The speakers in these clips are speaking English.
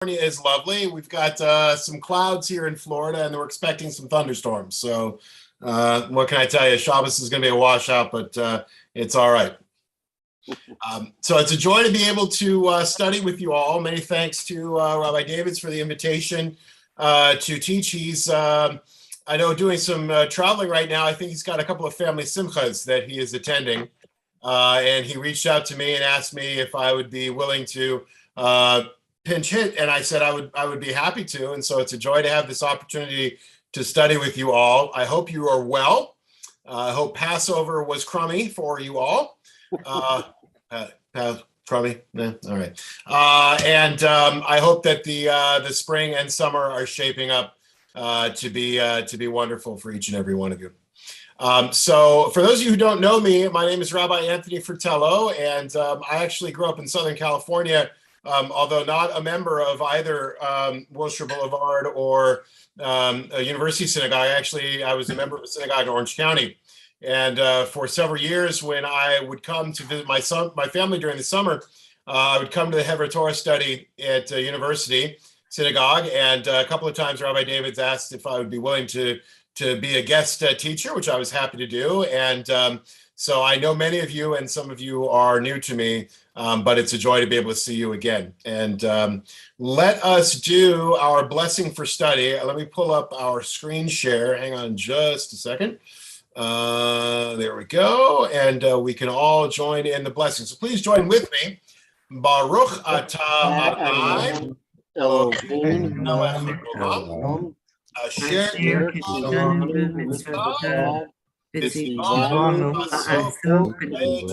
Is lovely. We've got some clouds here in Florida, and we're expecting some thunderstorms. So what can I tell you? Shabbos is going to be a washout, but it's all right. So it's a joy to be able to study with you all. Many thanks to Rabbi Davids for the invitation to teach. He's, I know, doing some traveling right now. I think he's got a couple of family simchas that he is attending. And he reached out to me and asked me if I would be willing to pinch hit, and I said I would be happy to. And so it's a joy to have this opportunity to study with you all. I hope you are well. I hope Passover was crummy for you all. Crummy, yeah, all right. And I hope that the spring and summer are shaping up to be wonderful for each and every one of you. So for those of you who don't know me, my name is Rabbi Anthony Fratello, and I actually grew up in Southern California. Although not a member of either Wilshire Boulevard or a university synagogue. Actually, I was a member of a synagogue in Orange County. And for several years, when I would come to visit my family during the summer, I would come to the Chevra Torah study at university synagogue. And a couple of times, Rabbi Davids asked if I would be willing to be a guest teacher, which I was happy to do. And so I know many of you, and some of you are new to me, but it's a joy to be able to see you again. And let us do our blessing for study. Let me pull up our screen share. Hang on just a second. There we go. And we can all join in the blessing. So please join with me. Baruch atah Adonai Eloheinu melech haolam asher kishanu mitzvah v'tzivanu b'asot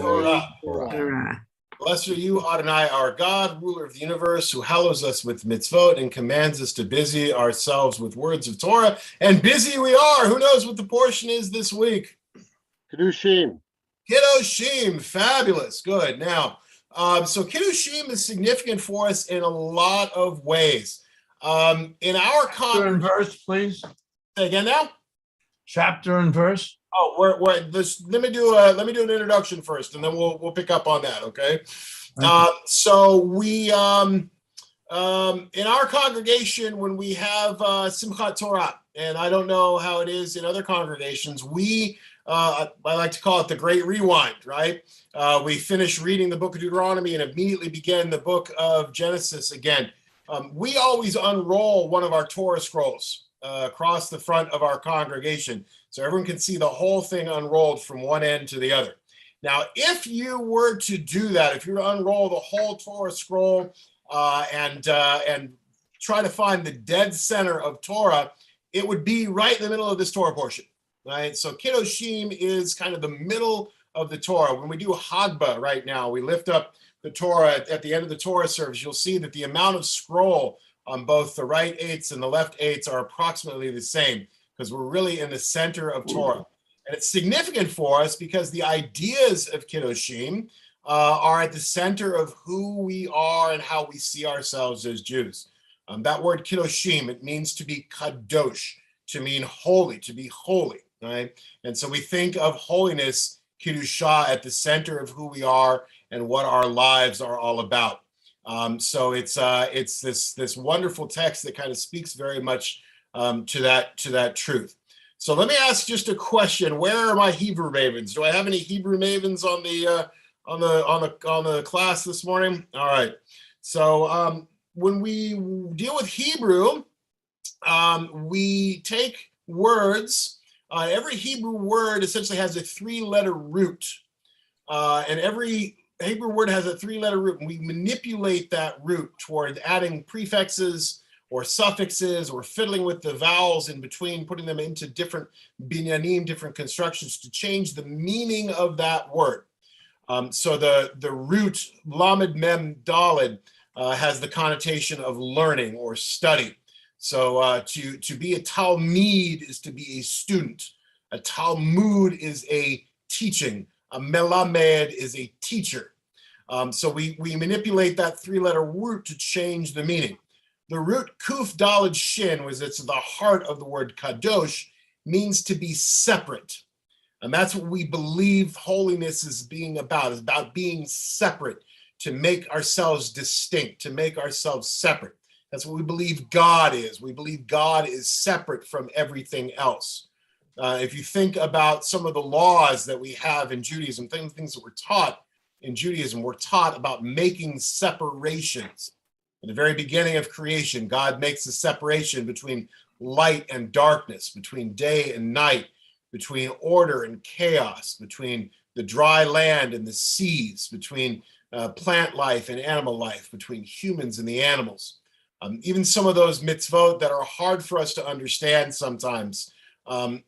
Torah. Blessed are you, Adonai, our God, ruler of the universe, who hallows us with mitzvot and commands us to busy ourselves with words of Torah. And busy we are. Who knows what the portion is this week? Kiddushim. Kiddushim. Fabulous. Good. Now, so Kiddushim is significant for us in a lot of ways. In our chapter and verse, please. Say again now? Chapter and verse. Oh, let me do an introduction first, and then we'll pick up on that. Okay. So we in our congregation, when we have Simchat Torah, and I don't know how it is in other congregations, we I like to call it the Great Rewind. Right? We finish reading the Book of Deuteronomy and immediately begin the Book of Genesis again. We always unroll one of our Torah scrolls across the front of our congregation, so everyone can see the whole thing unrolled from one end to the other. Now, if you were to do that, if you were to unroll the whole Torah scroll and try to find the dead center of Torah, it would be right in the middle of this Torah portion, right? So Kiddushim is kind of the middle of the Torah. When we do Hagbah right now, we lift up the Torah at the end of the Torah service. You'll see that the amount of scroll on both the right eights and the left eights are approximately the same, because we're really in the center of Torah. And it's significant for us because the ideas of Kiddushim are at the center of who we are and how we see ourselves as Jews. That word Kiddushim, it means to be kadosh, to mean holy, to be holy, right? And so we think of holiness, Kiddusha, at the center of who we are and what our lives are all about. So it's this wonderful text that kind of speaks very much to that truth. So let me ask just a question: where are my Hebrew mavens? Do I have any Hebrew mavens on the class this morning? All right. So when we deal with Hebrew, we take words. Every Hebrew word essentially has a 3-letter root, and every Hebrew word has a 3-letter root, and we manipulate that root toward adding prefixes or suffixes or fiddling with the vowels in between, putting them into different binyanim, different constructions to change the meaning of that word. So the root lamed mem daled has the connotation of learning or study. So to be a talmid is to be a student. A talmud is a teaching. A melamed is a teacher. So we manipulate that 3-letter root to change the meaning. The root kuf daled shin, it's the heart of the word kadosh, means to be separate. And that's what we believe holiness is about being separate, to make ourselves distinct, to make ourselves separate. That's what we believe God is. We believe God is separate from everything else. If you think about some of the laws that we have in Judaism, things that we're taught in Judaism, we're taught about making separations. In the very beginning of creation, God makes a separation between light and darkness, between day and night, between order and chaos, between the dry land and the seas, between plant life and animal life, between humans and the animals. Even some of those mitzvot that are hard for us to understand sometimes,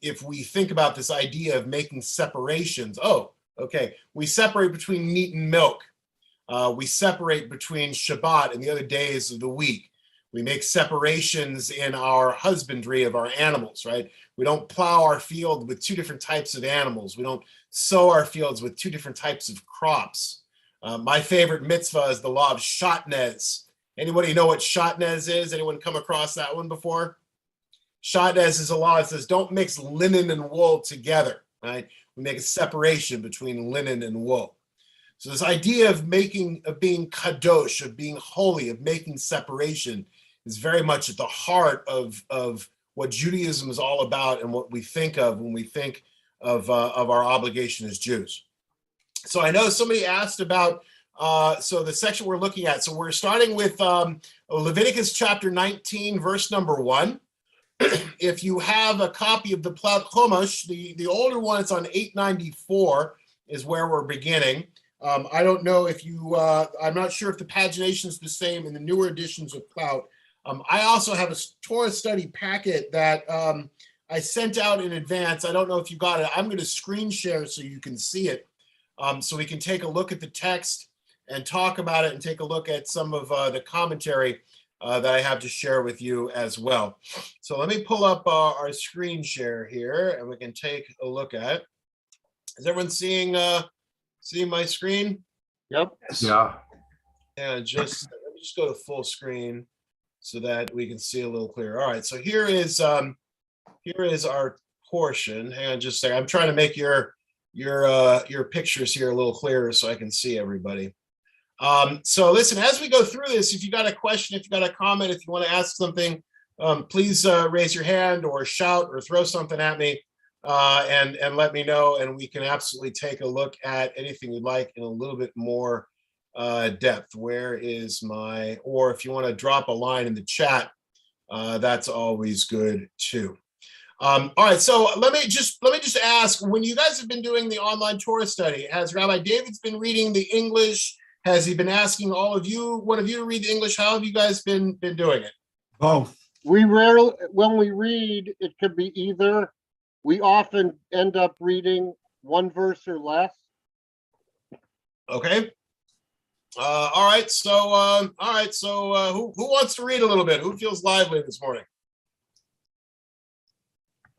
if we think about this idea of making separations, okay, we separate between meat and milk. We separate between Shabbat and the other days of the week. We make separations in our husbandry of our animals, right? We don't plow our field with two different types of animals. We don't sow our fields with two different types of crops. My favorite mitzvah is the law of Shatnez. Anybody know what Shatnez is? Anyone come across that one before? Shatnez is a law that says don't mix linen and wool together, right? We make a separation between linen and wool. So this idea of being kadosh, of being holy, of making separation is very much at the heart of what Judaism is all about and what we think of when we think of our obligation as Jews. So I know somebody asked about, so the section we're looking at, so we're starting with Leviticus chapter 19, verse number 1. If you have a copy of the Plat Chumash, the older one, it's on 894 is where we're beginning. I don't know if you, I'm not sure if the pagination is the same in the newer editions of Plout. I also have a Torah study packet that I sent out in advance. I don't know if you got it. I'm going to screen share so you can see it. So we can take a look at the text and talk about it and take a look at some of the commentary that I have to share with you as well. So let me pull up our screen share here and we can take a look at it. Is everyone seeing my screen? Yep. Yeah. And let me just go to full screen so that we can see a little clearer. All right, so here is our portion. Hang on just a second. I'm trying to make your pictures here a little clearer so I can see everybody. So listen, as we go through this, if you got a question, if you got a comment, if you want to ask something, please raise your hand or shout or throw something at me. And let me know, and we can absolutely take a look at anything you'd like in a little bit more depth. Where is or if you want to drop a line in the chat, that's always good too. All right, so let me just ask, when you guys have been doing the online Torah study, has Rabbi Davids been reading the English? Has he been asking one of you to read the English? How have you guys been doing it? Both. We rarely, when we read, it could be either. We often end up reading one verse or less. Okay. All right. So who wants to read a little bit? Who feels lively this morning?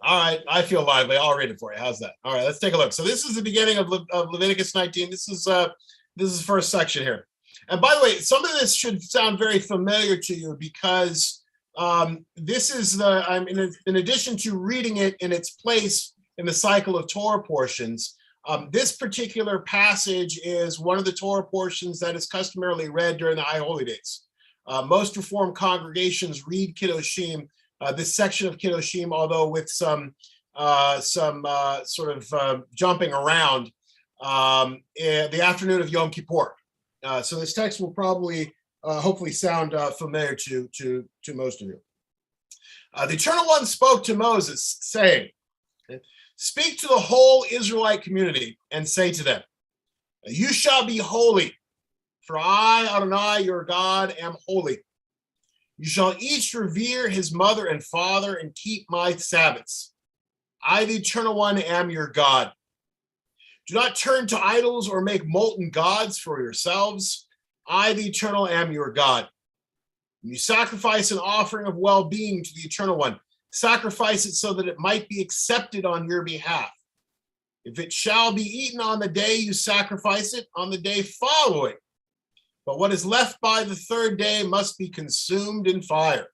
All right, I feel lively. I'll read it for you. How's that? All right, let's take a look. So this is the beginning of Leviticus 19. This is the first section here. And by the way, some of this should sound very familiar to you because this is in addition to reading it in its place in the cycle of Torah portions, this particular passage is one of the Torah portions that is customarily read during the High Holy Days. Most Reformed congregations read Kiddushim, this section of Kiddushim, although with some sort of jumping around in the afternoon of Yom Kippur. So this text will probably hopefully sound familiar to most of you. The Eternal One spoke to Moses, saying, "Speak to the whole Israelite community and say to them, you shall be holy, for I, Adonai, your God, am holy. You shall each revere his mother and father and keep my Sabbaths. I, the Eternal One, am your God. Do not turn to idols or make molten gods for yourselves. I, the Eternal, am your God. When you sacrifice an offering of well-being to the Eternal One, sacrifice it so that it might be accepted on your behalf. If it shall be eaten on the day you sacrifice it, on the day following. But what is left by the third day must be consumed in fire.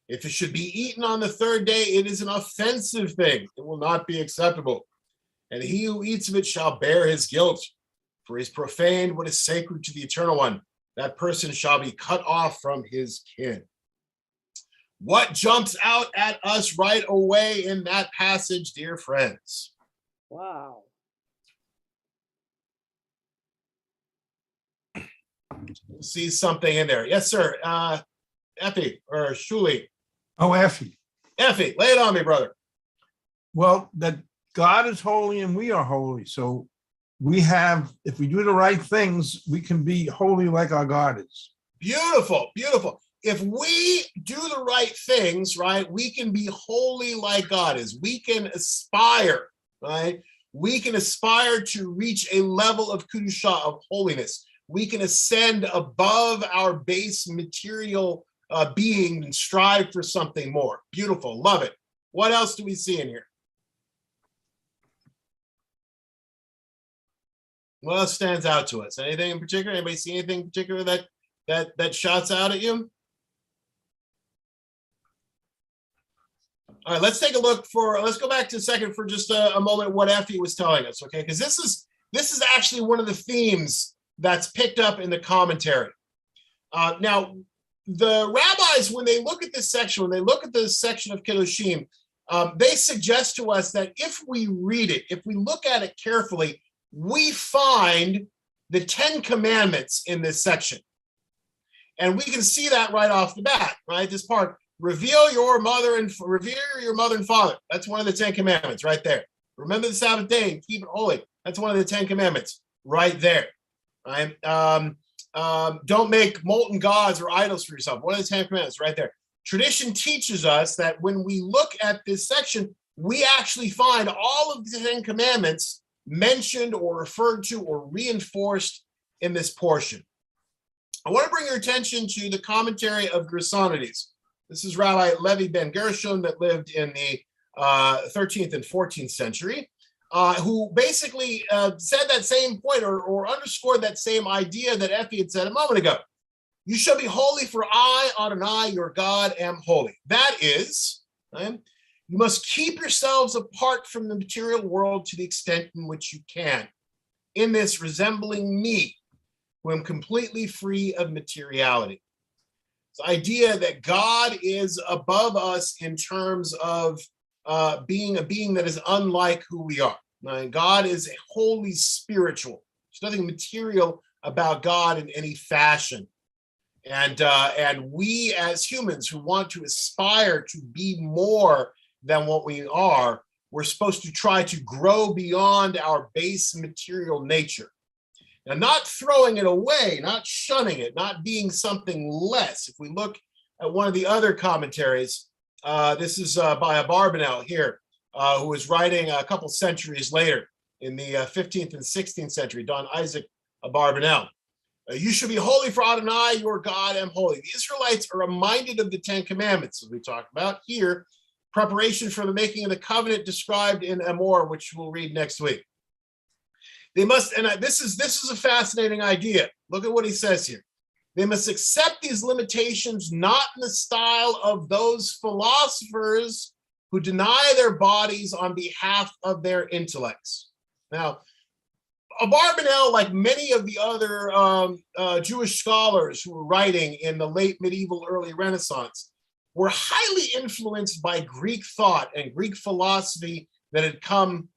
If it should be eaten on the third day, it is an offensive thing. It will not be acceptable. And he who eats of it shall bear his guilt, for he has profaned what is sacred to the Eternal One. That person shall be cut off from his kin." What jumps out at us right away in that passage, dear friends? Wow. See something in there. Yes, sir. Effie or Shuli. Oh, Effie. Effie, lay it on me, brother. Well, that God is holy and we are holy. So we have, if we do the right things, we can be holy like our God is. Beautiful, beautiful. If we do the right things, right, we can be holy like God is. We can aspire, right? We can aspire to reach a level of Kedusha, of holiness. We can ascend above our base material being and strive for something more. Beautiful, love it. What else do we see in here? What else stands out to us? Anything in particular? Anybody see anything in particular that shouts out at you? All right, let's take a look let's go back to a second for just a moment what Effie was telling us, okay? Because this is actually one of the themes that's picked up in the commentary. Now, the rabbis, when they look at this section, when they look at this section of Kiddushim, they suggest to us that if we read it, if we look at it carefully, we find the 10 commandments in this section. And we can see that right off the bat, right? This part, revere your mother and father. That's one of the 10 commandments right there. Remember the Sabbath day and keep it holy. That's one of the 10 commandments right there. Right? Don't make molten gods or idols for yourself. One of the 10 commandments right there. Tradition teaches us that when we look at this section, we actually find all of the 10 commandments mentioned or referred to or reinforced in this portion. I want to bring your attention to the Commentary of Grasonities. This is Rabbi Levi ben Gershon that lived in the 13th and 14th century, who basically said that same point or underscored that same idea that Effie had said a moment ago. You shall be holy, for I, Adonai, your God, am holy. That is, right? You must keep yourselves apart from the material world to the extent in which you can. In this, resembling me, who am completely free of materiality. The idea that God is above us in terms of being a being that is unlike who we are. Right? God is wholly spiritual. There's nothing material about God in any fashion. And we as humans who want to aspire to be more than what we are, we're supposed to try to grow beyond our base material nature. Now, not throwing it away, not shunning it, not being something less. If we look at one of the other commentaries, this is by Abarbanel here, who was writing a couple centuries later in the 15th and 16th century, Don Isaac Abarbanel. You should be holy, for Adonai, your God, am holy. The Israelites are reminded of the 10 commandments, as we talked about here, preparation for the making of the covenant described in Amor, which we'll read next week. They must, and this is a fascinating idea. Look at what he says here. They must accept these limitations not in the style of those philosophers who deny their bodies on behalf of their intellects. Now, Abarbanel, like many of the other Jewish scholars who were writing in the late medieval, early Renaissance, were highly influenced by Greek thought and Greek philosophy that had come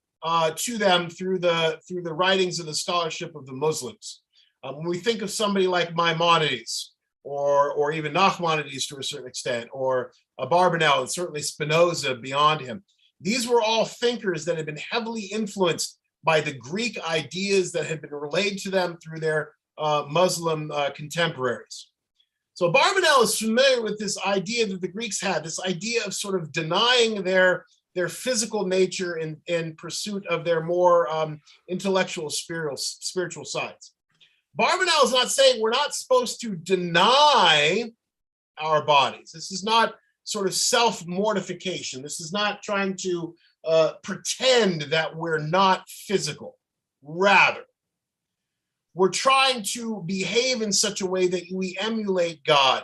to them through the writings and the scholarship of the Muslims. When we think of somebody like Maimonides, or even Nachmanides to a certain extent, or Abarbanel, and certainly Spinoza beyond him, these were all thinkers that had been heavily influenced by the Greek ideas that had been relayed to them through their Muslim contemporaries. So Abarbanel is familiar with this idea that the Greeks had, this idea of sort of denying their physical nature in pursuit of their more intellectual, spiritual sides. Abarbanel is not saying we're not supposed to deny our bodies. This is not sort of self-mortification. This is not trying to pretend that we're not physical. Rather, we're trying to behave in such a way that we emulate God,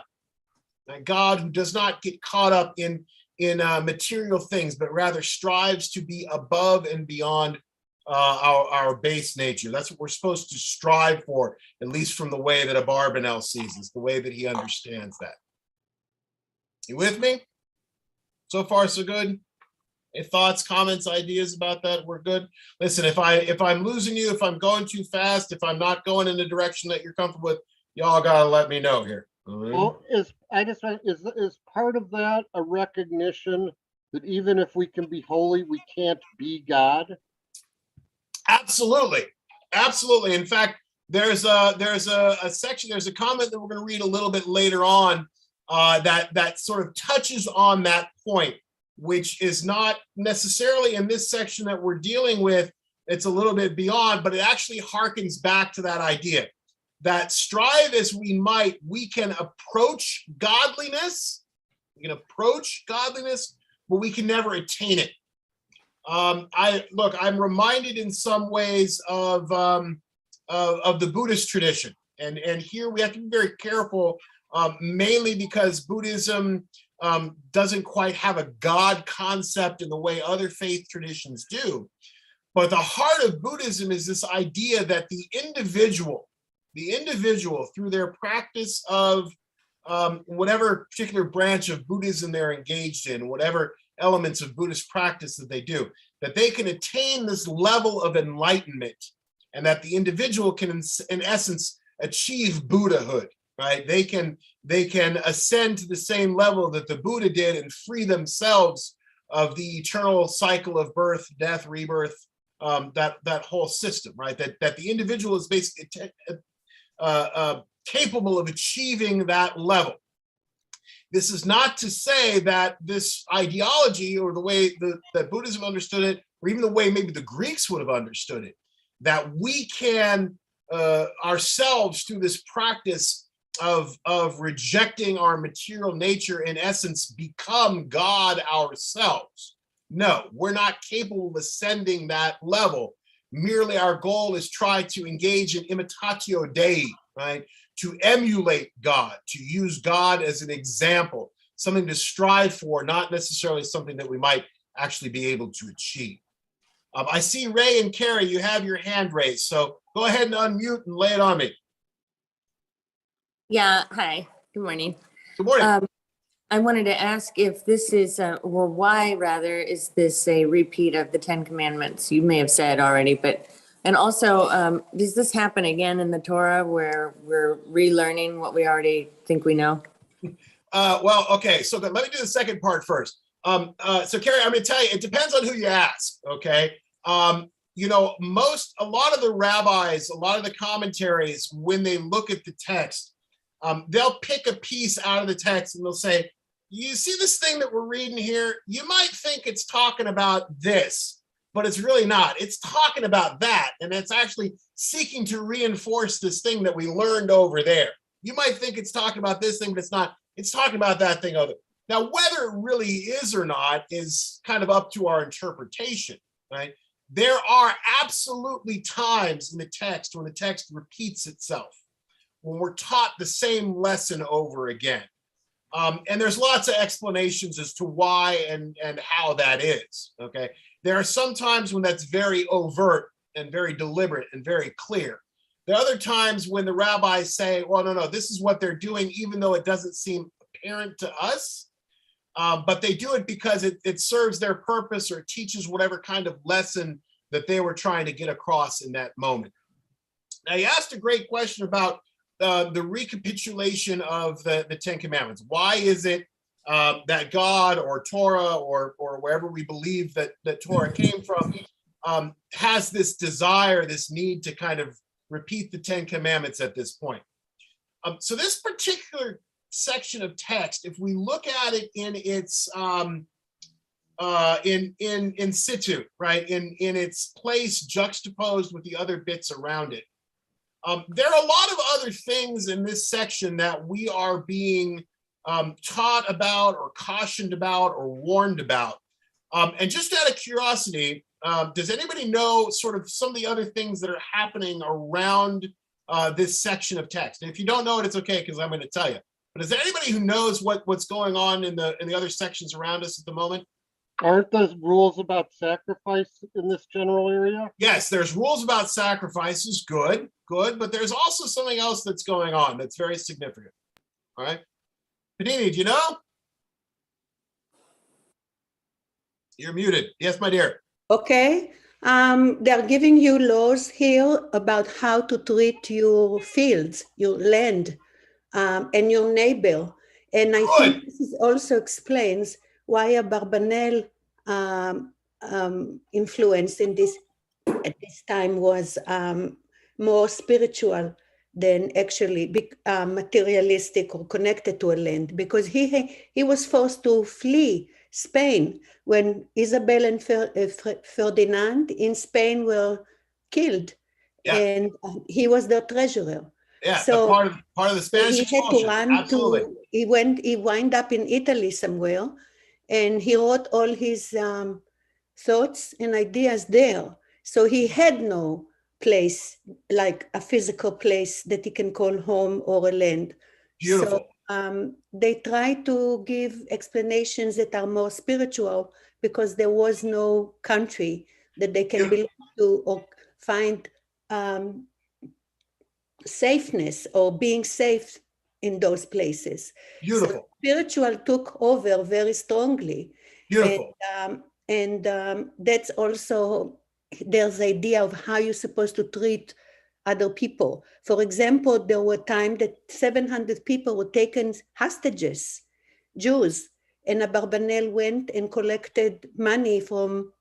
a God who does not get caught up in material things, but rather strives to be above and beyond our base nature. That's what we're supposed to strive for, at least from the way that Abarbanel sees it, the way that he understands that. You with me? So far, so good. Any thoughts, comments, ideas about that? We're good. Listen, if I'm losing you, if I'm going too fast, if I'm not going in the direction that you're comfortable with, y'all gotta let me know here. All right? Well, is part of that a recognition that even if we can be holy, we can't be God? Absolutely, absolutely. In fact, there's a section, there's a comment that we're going to read a little bit later on that sort of touches on that point, which is not necessarily in this section that we're dealing with. It's a little bit beyond, but it actually harkens back to that idea that strive as we might, we can approach godliness. We can approach godliness, but we can never attain it. I'm reminded in some ways of the Buddhist tradition, and here we have to be very careful, mainly because Buddhism doesn't quite have a God concept in the way other faith traditions do. But the heart of Buddhism is this idea that the individual through their practice of whatever particular branch of Buddhism they're engaged in, whatever elements of Buddhist practice that they do, that they can attain this level of enlightenment, and that the individual can, in essence, achieve Buddhahood, right? They can ascend to the same level that the Buddha did and free themselves of the eternal cycle of birth, death, rebirth, that whole system, right? That the individual is basically capable of achieving that level. This is not to say that this ideology, or the way that Buddhism understood it, or even the way maybe the Greeks would have understood it, that we can ourselves, through this practice of rejecting our material nature, in essence, become God ourselves. No, we're not capable of ascending that level. Merely our goal is try to engage in imitatio Dei, right? To emulate God, to use God as an example, something to strive for, not necessarily something that we might actually be able to achieve. I see Ray and Carrie, you have your hand raised, so go ahead and unmute and lay it on me. Yeah, hi, good morning. Good morning. I wanted to ask if this is, why rather is this a repeat of the Ten Commandments? You may have said already, but, and also, does this happen again in the Torah where we're relearning what we already think we know? Well, okay, so let me do the second part first. So Carrie, I'm gonna tell you, it depends on who you ask, okay? A lot of the rabbis, a lot of the commentaries, when they look at the text, they'll pick a piece out of the text and they'll say, you see this thing that we're reading here? You might think it's talking about this, but it's really not. It's talking about that, and it's actually seeking to reinforce this thing that we learned over there. You might think it's talking about this thing, but it's not. It's talking about that thing over. Now, whether it really is or not is kind of up to our interpretation, right? There are absolutely times in the text when the text repeats itself, when we're taught the same lesson over again. And there's lots of explanations as to why and how that is, okay? There are some times when that's very overt and very deliberate and very clear. There are other times when the rabbis say, well, no, this is what they're doing, even though it doesn't seem apparent to us. But they do it because it serves their purpose, or teaches whatever kind of lesson that they were trying to get across in that moment. Now, you asked a great question about the recapitulation of the Ten Commandments. Why is it that God or Torah or wherever we believe that Torah came from has this desire, this need to kind of repeat the Ten Commandments at this point? So this particular section of text, if we look at it in its in situ, right, in its place juxtaposed with the other bits around it, there are a lot of other things in this section that we are being taught about or cautioned about or warned about. And just out of curiosity, does anybody know sort of some of the other things that are happening around this section of text? And if you don't know it, it's okay, because I'm going to tell you. But is there anybody who knows what's going on in the other sections around us at the moment? Aren't those rules about sacrifice in this general area? Yes, there's rules about sacrifices. Good. But there's also something else that's going on that's very significant. All right. Padini, do you know? You're muted. Yes, my dear. Okay. They're giving you laws here about how to treat your fields, your land, and your neighbor. And I think this is also explains why Abarbanel influence in this at this time was more spiritual than actually materialistic or connected to a land, because he was forced to flee Spain when Isabel and Ferdinand in Spain were killed, and he was their treasurer. Yeah, so part of the Spanish he had to expulsion. run Absolutely. he wind up in Italy somewhere, and he wrote all his thoughts and ideas there. So he had no place, like a physical place that he can call home or a land. Beautiful. So they try to give explanations that are more spiritual, because there was no country that they can belong to or find safeness or being safe in those places. Beautiful. So spiritual took over very strongly. Beautiful. And that's also, there's the idea of how you're supposed to treat other people. For example, there were times that 700 people were taken hostages, Jews, and Abarbanel went and collected money from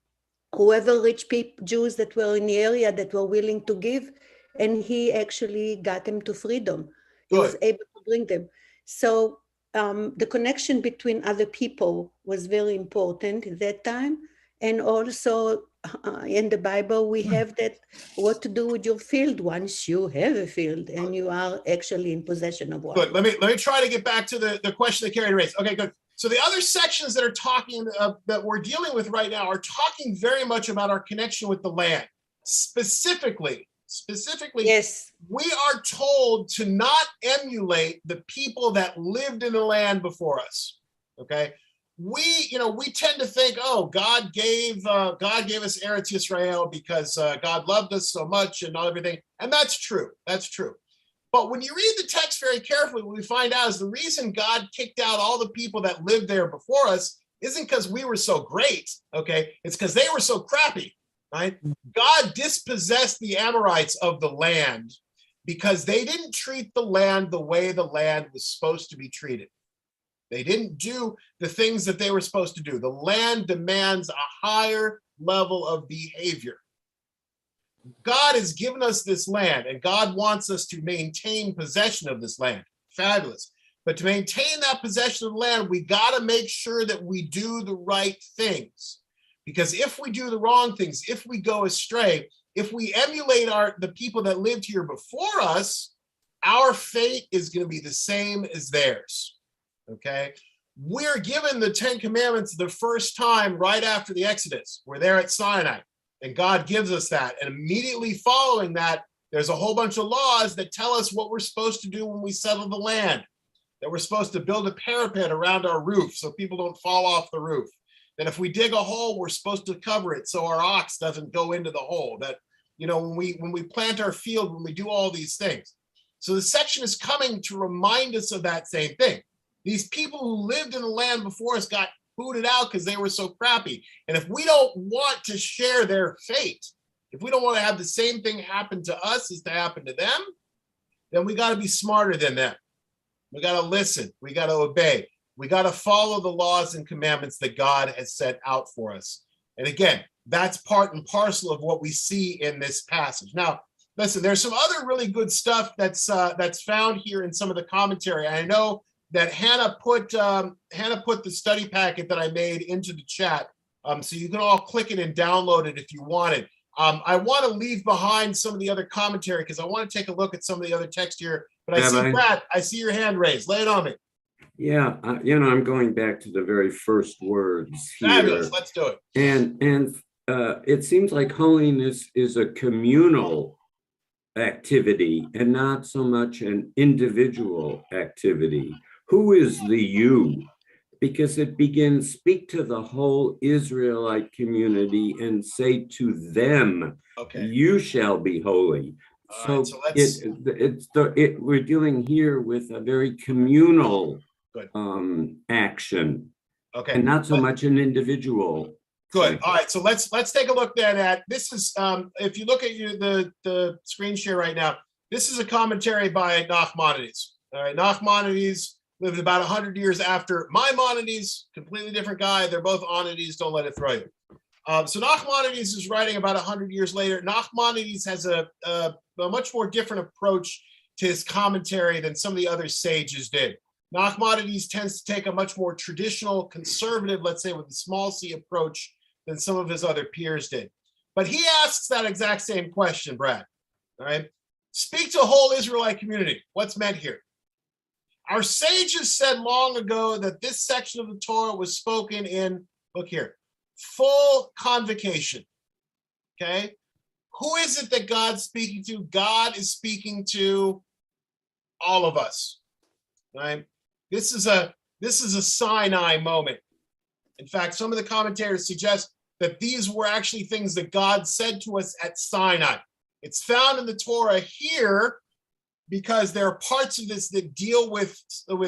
whoever rich people, Jews that were in the area that were willing to give, and he actually got them to freedom. He was able to bring them. So the connection between other people was very important at that time. And also in the Bible, we have that what to do with your field once you have a field and you are actually in possession of one. Good. Let me try to get back to the question that Carrie raised. Okay, good. So the other sections that are talking that we're dealing with right now are talking very much about our connection with the land. Specifically, yes, we are told to not emulate the people that lived in the land before us. Okay, we tend to think, oh, God gave us Eretz Yisrael because God loved us so much and everything, and that's true. That's true. But when you read the text very carefully, what we find out is the reason God kicked out all the people that lived there before us isn't because we were so great, okay? It's because they were so crappy, right? God dispossessed the Amorites of the land because they didn't treat the land the way the land was supposed to be treated. They didn't do the things that they were supposed to do. The land demands a higher level of behavior. God has given us this land, and God wants us to maintain possession of this land. Fabulous. But to maintain that possession of the land, we got to make sure that we do the right things. Because if we do the wrong things, if we go astray, if we emulate the people that lived here before us, our fate is going to be the same as theirs. Okay? We're given the 10 Commandments the first time right after the Exodus. We're there at Sinai. And God gives us that. And immediately following that, there's a whole bunch of laws that tell us what we're supposed to do when we settle the land. That we're supposed to build a parapet around our roof so people don't fall off the roof. That if we dig a hole, we're supposed to cover it so our ox doesn't go into the hole. That, when we plant our field, when we do all these things. So the section is coming to remind us of that same thing. These people who lived in the land before us got booted out because they were so crappy. And if we don't want to share their fate, if we don't want to have the same thing happen to us as to happen to them, then we got to be smarter than them. We got to listen. We got to obey. We got to follow the laws and commandments that God has set out for us. And again, that's part and parcel of what we see in this passage. Now, listen, there's some other really good stuff that's found here in some of the commentary. I know that Hannah put the study packet that I made into the chat, so you can all click it and download it if you wanted. I want to leave behind some of the other commentary because I want to take a look at some of the other text here. But I see Brad, I see your hand raised. Lay it on me. Yeah, I'm going back to the very first words here. Fabulous. Let's do it. And it seems like holiness is a communal activity and not so much an individual activity. Who is the you? Because it begins, speak to the whole Israelite community and say to them, you shall be holy. So, we're dealing here with a very communal action, and not so much an individual Good. Thank All right. So let's take a look then at this is if you look at the screen share right now, this is a commentary by Nachmanides. All right, Nachmanides lived about 100 years after Maimonides, completely different guy. They're both Onides. Don't let it throw you. So Nachmanides is writing about 100 years later. Nachmanides has a much more different approach to his commentary than some of the other sages did. Nachmanides tends to take a much more traditional, conservative, let's say with a small c approach than some of his other peers did. But he asks that exact same question, Brad. All right. Speak to a whole Israelite community. What's meant here? Our sages said long ago that this section of the Torah was spoken in, look here, full convocation. Okay. Who is it that God's speaking to? God is speaking to all of us. Right? This is a Sinai moment. In fact, some of the commentators suggest that these were actually things that God said to us at Sinai. It's found in the Torah here because there are parts of this that deal with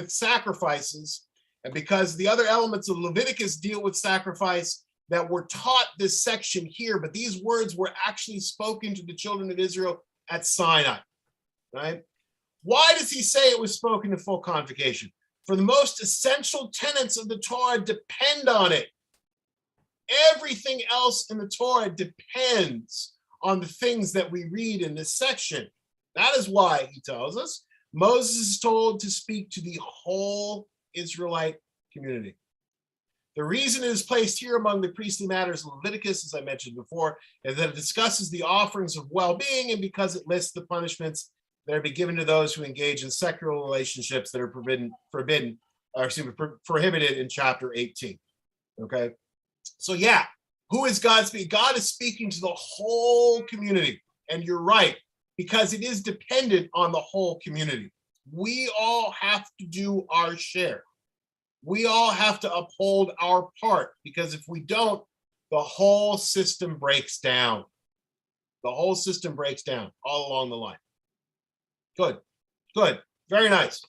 sacrifices, and because the other elements of Leviticus deal with sacrifice that were taught this section here, but these words were actually spoken to the children of Israel at Sinai, right? Why does he say it was spoken in full convocation? For the most essential tenets of the Torah depend on it. Everything else in the Torah depends on the things that we read in this section. That is why, he tells us, Moses is told to speak to the whole Israelite community. The reason it is placed here among the priestly matters of Leviticus, as I mentioned before, is that it discusses the offerings of well-being, and because it lists the punishments that are to be given to those who engage in sexual relationships that are prohibited in chapter 18. Okay, so yeah, who is God speaking? God is speaking to the whole community, and you're right, because it is dependent on the whole community. We all have to do our share. We all have to uphold our part, because if we don't, the whole system breaks down. The whole system breaks down all along the line. Good, good, very nice.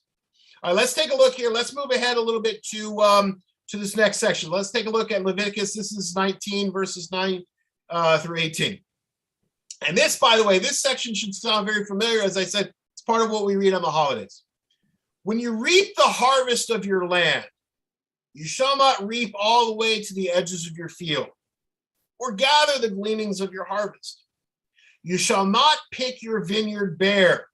All right, let's take a look here. Let's move ahead a little bit to this next section. Let's take a look at Leviticus. This is 19 verses 9 through 18. And this, by the way, this section should sound very familiar. As I said, it's part of what we read on the holidays. When you reap the harvest of your land, you shall not reap all the way to the edges of your field, or gather the gleanings of your harvest. You shall not pick your vineyard bare,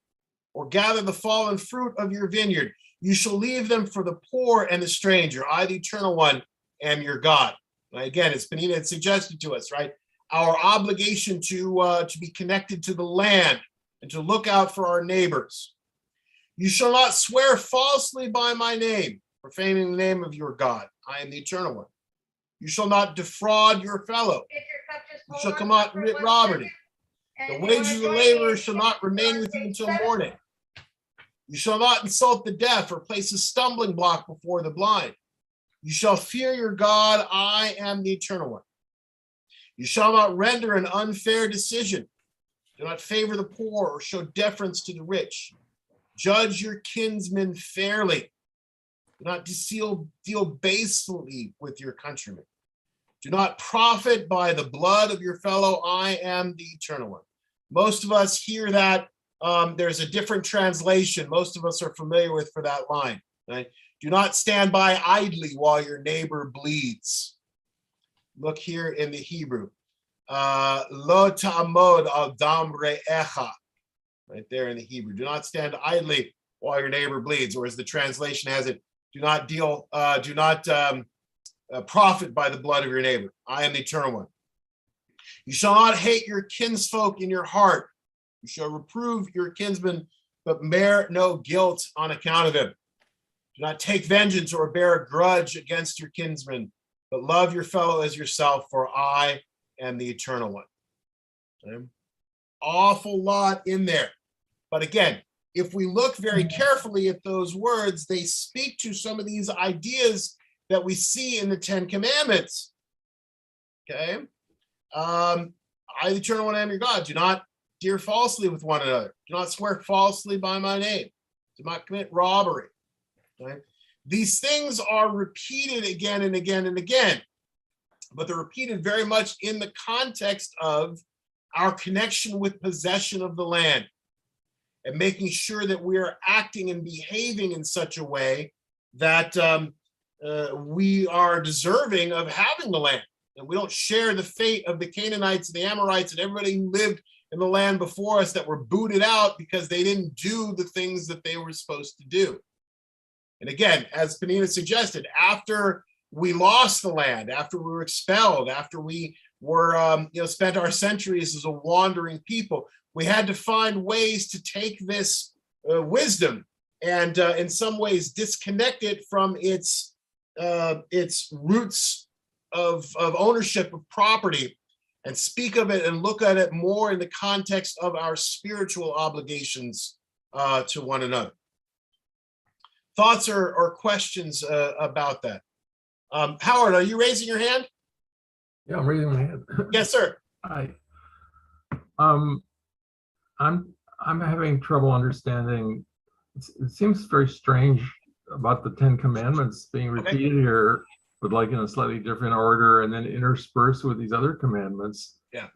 or gather the fallen fruit of your vineyard. You shall leave them for the poor and the stranger. I, the Eternal One, am your God. And again, it's Penina had suggested to us, right? Our obligation to be connected to the land and to look out for our neighbors. You shall not swear falsely by my name, profaning the name of your God. I am the Eternal One. You shall not defraud your fellow. You shall commit robbery. The wages of the laborer shall not remain with you until morning. You shall not insult the deaf or place a stumbling block before the blind. You shall fear your God. I am the Eternal One. You shall not render an unfair decision. Do not favor the poor or show deference to the rich. Judge your kinsmen fairly. Do not deal basely with your countrymen. Do not profit by the blood of your fellow. I am the Eternal One. Most of us hear that. There's a different translation most of us are familiar with for that line. Right? Do not stand by idly while your neighbor bleeds. Look here in the Hebrew. Lo ta'amod al dam re'echa. Right there in the Hebrew. Do not stand idly while your neighbor bleeds, or as the translation has it, do not profit by the blood of your neighbor. I am the Eternal One. You shall not hate your kinsfolk in your heart. You shall reprove your kinsman, but bear no guilt on account of him. Do not take vengeance or bear a grudge against your kinsman, but love your fellow as yourself, for I am the Eternal One. Okay? Awful lot in there. But again, if we look very carefully at those words, they speak to some of these ideas that we see in the Ten Commandments. Okay? I, the Eternal One, am your God. Do not deal falsely with one another. Do not swear falsely by my name. Do not commit robbery. Okay? These things are repeated again and again and again. but they're repeated very much in the context of our connection with possession of the land and making sure that we are acting and behaving in such a way that we are deserving of having the land, and we don't share the fate of the Canaanites and the Amorites and everybody who lived in the land before us that were booted out because they didn't do the things that they were supposed to do. And again, as Penina suggested, after we lost the land, after we were expelled, after we were spent our centuries as a wandering people, we had to find ways to take this wisdom and in some ways disconnect it from its roots of ownership of property, and speak of it and look at it more in the context of our spiritual obligations to one another. Thoughts or questions about that? Howard, are you raising your hand? Yeah, I'm raising my hand. Yes, sir. I'm having trouble understanding. It seems very strange about the Ten Commandments being repeated here, but like in a slightly different order, and then interspersed with these other commandments. Yeah.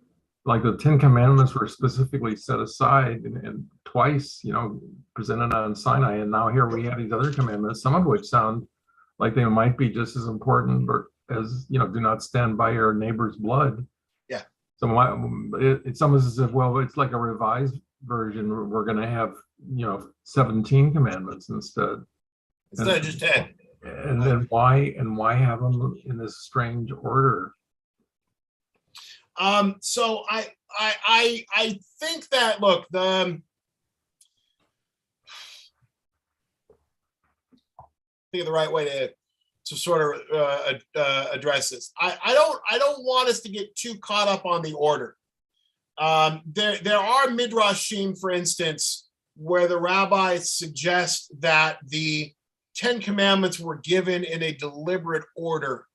Like the Ten Commandments were specifically set aside and twice, presented on Sinai, and now here we have these other commandments, some of which sound like they might be just as important, or as do not stand by your neighbor's blood. Yeah. So it's almost as if, well, it's like a revised version. We're going to have 17 commandments instead of just 10. And then why have them in this strange order? So I think that, look, think of the right way to sort of address this. I don't want us to get too caught up on the order. There are midrashim, for instance, where the rabbis suggest that the Ten Commandments were given in a deliberate order,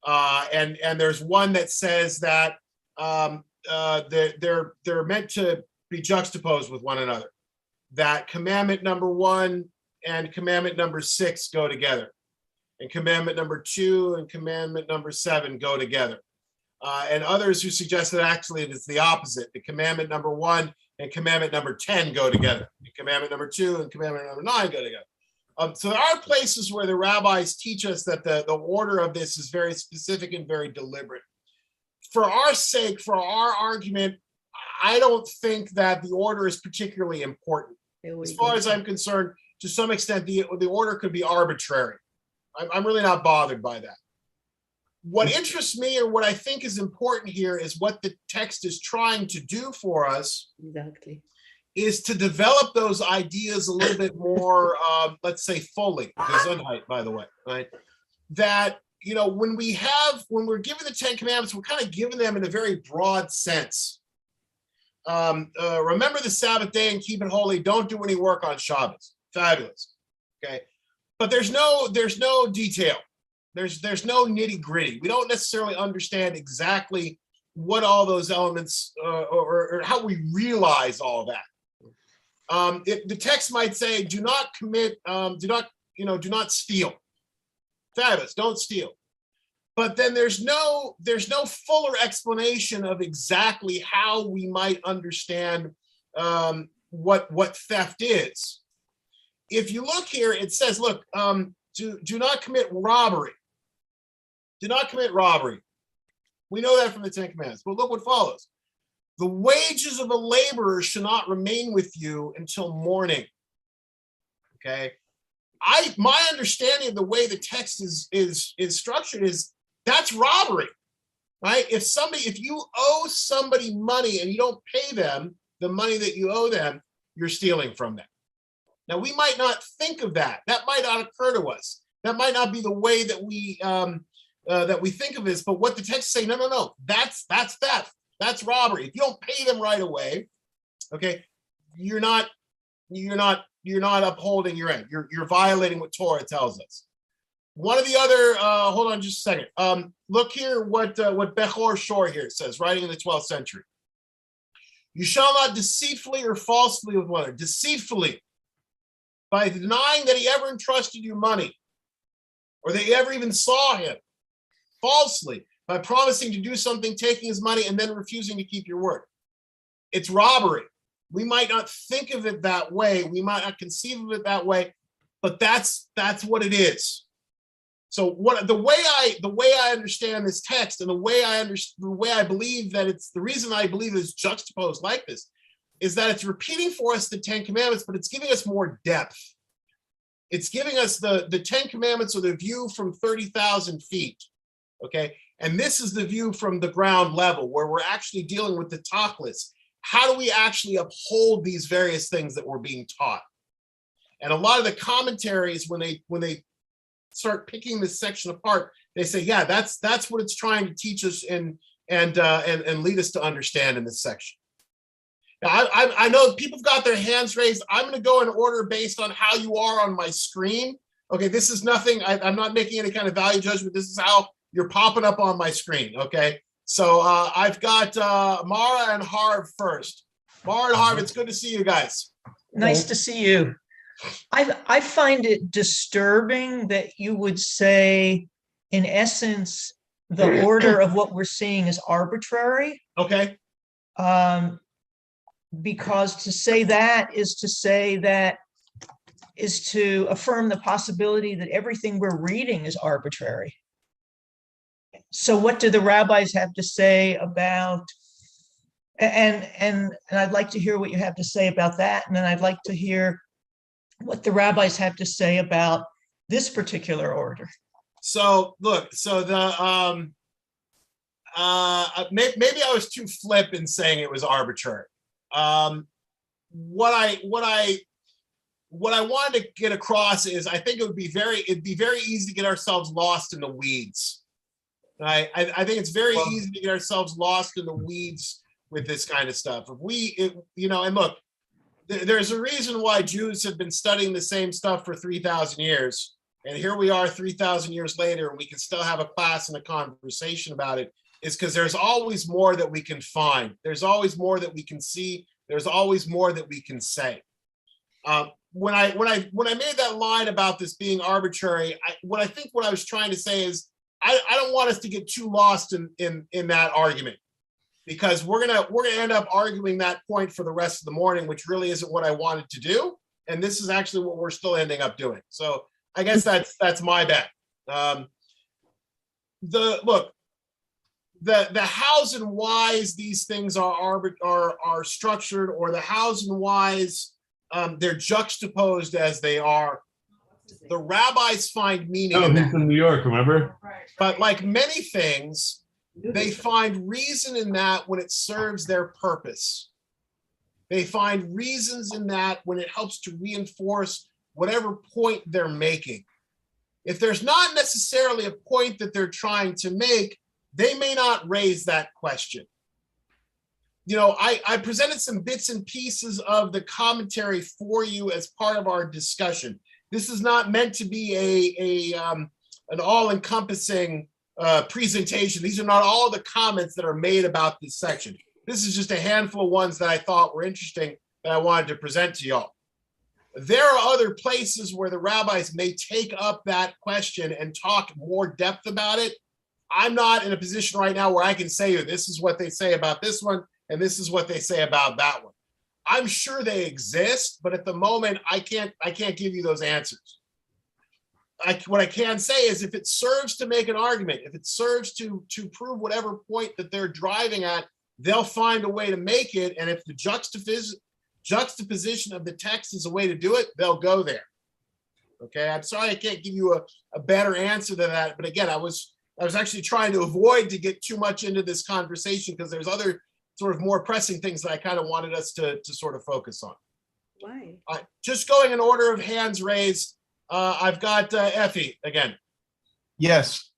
and there's one that says that they're meant to be juxtaposed with one another. That commandment number 1 and commandment number 6 go together, and commandment number 2 and commandment number 7 go together. And others who suggest that actually it's the opposite. The commandment number 1 and commandment number 10 go together. And commandment number 2 and commandment number 9 go together. So there are places where the rabbis teach us that the order of this is very specific and very deliberate. For our sake, for our argument, I don't think that the order is particularly important. As far as I'm concerned, to some extent, the order could be arbitrary. I'm really not bothered by that. What interests me, or what I think is important here, is what the text is trying to do for us. Exactly. Is to develop those ideas a little bit more, let's say, fully. Gesundheit, by the way, right? That, when we're given the Ten Commandments, we're kind of giving them in a very broad sense. Remember the Sabbath day and keep it holy. Don't do any work on Shabbos. Fabulous. Okay, but there's no detail. There's no nitty gritty. We don't necessarily understand exactly what all those elements or how we realize all that. The text might say, do not commit, do not steal. Fabulous, don't steal. But then there's no fuller explanation of exactly how we might understand what theft is. If you look here, it says, look, do not commit robbery. Do not commit robbery. We know that from the Ten Commandments, but look what follows. The wages of a laborer shall not remain with you until morning. Okay. My understanding of the way the text is structured is that's robbery, right? If you owe somebody money and you don't pay them the money that you owe them, you're stealing from them. Now, we might not think of that. That might not occur to us. That might not be the way that we think of this. But what the text is saying, no, that's theft. That's robbery. If you don't pay them right away, okay, you're not upholding your end. You're violating what Torah tells us. One of the other, hold on just a second. Look here what Bechor Shor here says, writing in the 12th century. You shall not deceitfully or falsely with one another. Deceitfully, by denying that he ever entrusted you money, or that you ever even saw him. Falsely, by promising to do something, taking his money, and then refusing to keep your word. It's robbery. We might not think of it that way. We might not conceive of it that way, but that's what it is. So the way I understand this text, and the way I believe that it's the reason I believe it's juxtaposed like this, is that it's repeating for us the 10 Commandments, but it's giving us more depth. It's giving us the 10 Commandments with a view from 30,000 feet, okay? And this is the view from the ground level, where we're actually dealing with the tachlis. How do we actually uphold these various things that we're being taught? And a lot of the commentaries, when they start picking this section apart, they say, yeah, that's what it's trying to teach us and lead us to understand in this section. Now, I know people have got their hands raised. I'm going to go in order based on how you are on my screen. Okay, this is nothing. I'm not making any kind of value judgment. This is how you're popping up on my screen. Okay, so I've got Mara and Harv first. Mara and Harv, it's good to see you guys. Nice to see you. I find it disturbing that you would say, in essence, the order of what we're seeing is arbitrary. Okay. Because to say that is to affirm the possibility that everything we're reading is arbitrary. So what do the rabbis have to say about, and I'd like to hear what you have to say about that, and then I'd like to hear what the rabbis have to say about this particular order. So look, so the maybe I was too flip in saying it was arbitrary. What I wanted to get across is I think it'd be very easy to get ourselves lost in the weeds. Right? I think it's very easy to get ourselves lost in the weeds with this kind of stuff. And look, there's a reason why Jews have been studying the same stuff for 3,000 years. And here we are 3,000 years later, and we can still have a class and a conversation about it. Is because there's always more that we can find. There's always more that we can see. There's always more that we can say. When I made that line about this being arbitrary, what I was trying to say is I don't want us to get too lost in that argument, because we're gonna end up arguing that point for the rest of the morning, which really isn't what I wanted to do. And this is actually what we're still ending up doing. So I guess that's my bet. The hows and whys these things are structured, or the hows and whys they're juxtaposed as they are. The rabbis find meaning in that. From New York, remember? But like many things, they find reason in that when it serves their purpose. They find reasons in that when it helps to reinforce whatever point they're making. If there's not necessarily a point that they're trying to make, they may not raise that question. I presented some bits and pieces of the commentary for you as part of our discussion. This is not meant to be an all-encompassing presentation. These are not all the comments that are made about this section. This is just a handful of ones that I thought were interesting that I wanted to present to y'all. There are other places where the rabbis may take up that question and talk more depth about it. I'm not in a position right now where I can say, this is what they say about this one, and this is what they say about that one. I'm sure they exist, but at the moment, I can't give you those answers. What I can say is if it serves to make an argument, if it serves to prove whatever point that they're driving at, they'll find a way to make it. And if the juxtaposition of the text is a way to do it, they'll go there. Okay, I'm sorry I can't give you a better answer than that. But again, I was actually trying to avoid to get too much into this conversation because there's other sort of more pressing things that I kind of wanted us to sort of focus on. Why? Just going in order of hands raised, I've got Effie again. Yes,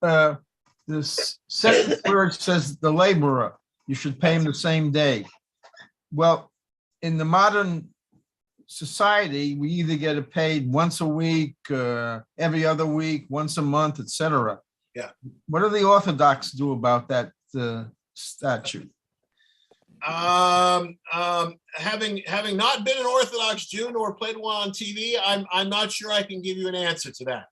this second word says the laborer, you should pay him the same day. Well, in the modern society, we either get it paid once a week, every other week, once a month, etc. Yeah. What do the Orthodox do about that statute? Having not been an Orthodox Jew nor played one on TV, I'm not sure I can give you an answer to that.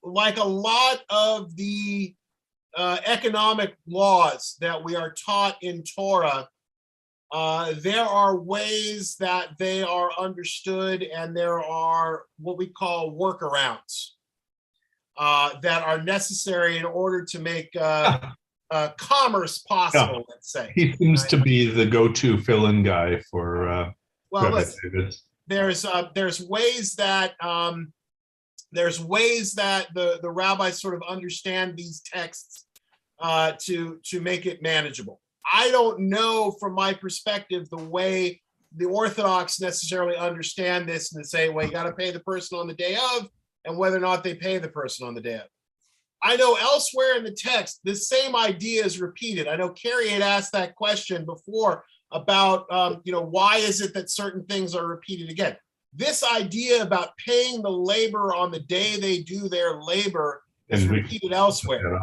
Like a lot of the economic laws that we are taught in Torah, there are ways that they are understood, and there are what we call workarounds that are necessary in order to make commerce possible, let's say. He seems Right? to be the go-to fill-in guy for Well, Rabbi listen, Davids. there's ways that the rabbis sort of understand these texts to make it manageable. I don't know from my perspective the way the Orthodox necessarily understand this and say, well, you got to pay the person on the day of, and whether or not they pay the person on the day of. I know elsewhere in the text, this same idea is repeated. I know Carrie had asked that question before about, why is it that certain things are repeated again? This idea about paying the laborer on the day they do their labor is repeated elsewhere.